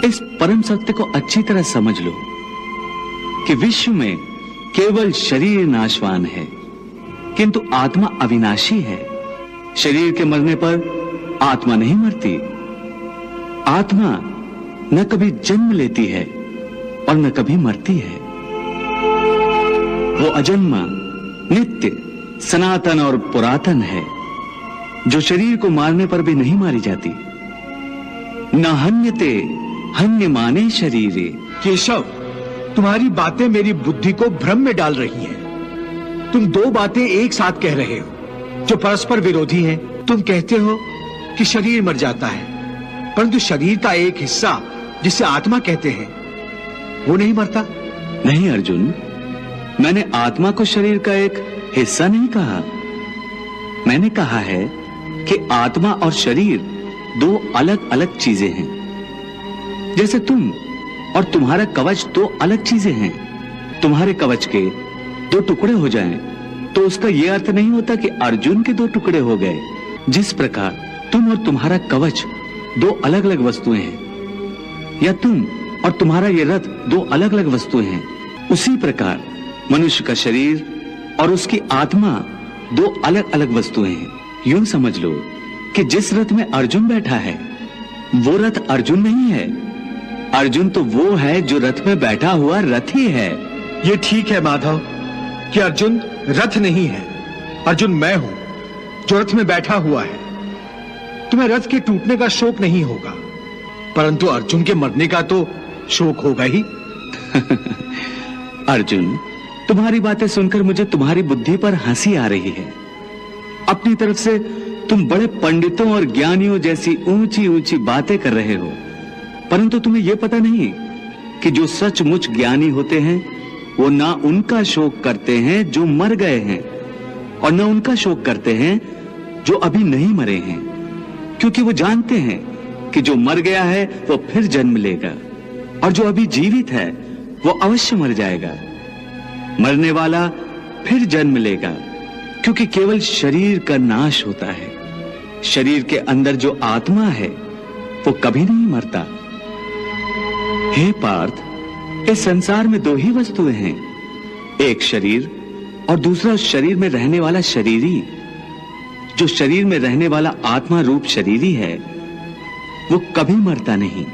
इस परम सत्य को अच्छी तरह समझ लो कि विश्व में केवल शरीर नाशवान है, किंतु आत्मा अविनाशी है। शरीर के मरने पर आत्मा नहीं मरती। आत्मा न कभी जन्म लेती है और न कभी मरती है। वो अजन्मा, नित्य, सनातन और पुरातन है, जो शरीर को मारने पर भी नहीं मारी जाती। न हन्यते हन्यमाने शरीरे। केशव, तुम्हारी बातें मेरी बुद्धि को भ्रम में डाल रही हैं। तुम दो बातें एक साथ कह रहे हो जो परस्पर विरोधी हैं। तुम कहते हो कि शरीर मर जाता है, परंतु शरीर का एक हिस्सा जिसे आत्मा कहते हैं वो नहीं मरता। नहीं अर्जुन, मैंने आत्मा को शरीर का एक हिस्सा नहीं कहा। मैंने कहा है कि आत्मा और शरीर दो अलग अलग चीजें हैं। जैसे तुम और तुम्हारा कवच दो अलग चीजें हैं। तुम्हारे कवच के दो टुकड़े हो जाएं, तो उसका यह अर्थ नहीं होता कि अर्जुन के दो टुकड़े हो गए। जिस प्रकार तुम और तुम्हारा कवच दो अलग अलग वस्तुएं हैं, या तुम और तुम्हारा ये रथ दो अलग अलग वस्तुएं हैं, उसी प्रकार मनुष्य का शरीर और उसकी आत्मा दो अलग अलग वस्तुएं हैं। यूं समझ लो कि जिस रथ में अर्जुन बैठा है वो रथ अर्जुन नहीं है। अर्जुन तो वो है जो रथ में बैठा हुआ रथी है। ये ठीक है माधव कि अर्जुन रथ नहीं है। अर्जुन मैं हूं जो रथ में बैठा हुआ है। तुम्हें रथ के टूटने का शोक नहीं होगा, परंतु अर्जुन के मरने का तो शोक होगा ही। अर्जुन, तुम्हारी बातें सुनकर मुझे तुम्हारी बुद्धि पर हंसी आ रही है। अपनी तरफ से तुम बड़े पंडितों और ज्ञानियों जैसी ऊंची ऊंची बातें कर रहे हो, परंतु तुम्हें यह पता नहीं कि जो सचमुच ज्ञानी होते हैं वो ना उनका शोक करते हैं जो मर गए हैं, और न उनका शोक करते हैं जो अभी नहीं मरे हैं, क्योंकि वो जानते हैं कि जो मर गया है वो फिर जन्म लेगा, और जो अभी जीवित है वो अवश्य मर जाएगा। मरने वाला फिर जन्म लेगा, क्योंकि केवल शरीर का नाश होता है। शरीर के अंदर जो आत्मा है वो कभी नहीं मरता। हे पार्थ, इस संसार में दो ही वस्तुएं हैं, एक शरीर और दूसरा शरीर में रहने वाला शरीरी। जो शरीर में रहने वाला आत्मा रूप शरीरी है वो कभी मरता नहीं,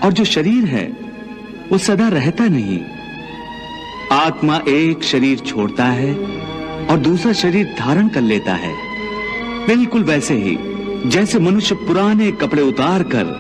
और जो शरीर है वो सदा रहता नहीं। आत्मा एक शरीर छोड़ता है और दूसरा शरीर धारण कर लेता है, बिल्कुल वैसे ही जैसे मनुष्य पुराने कपड़े उतार कर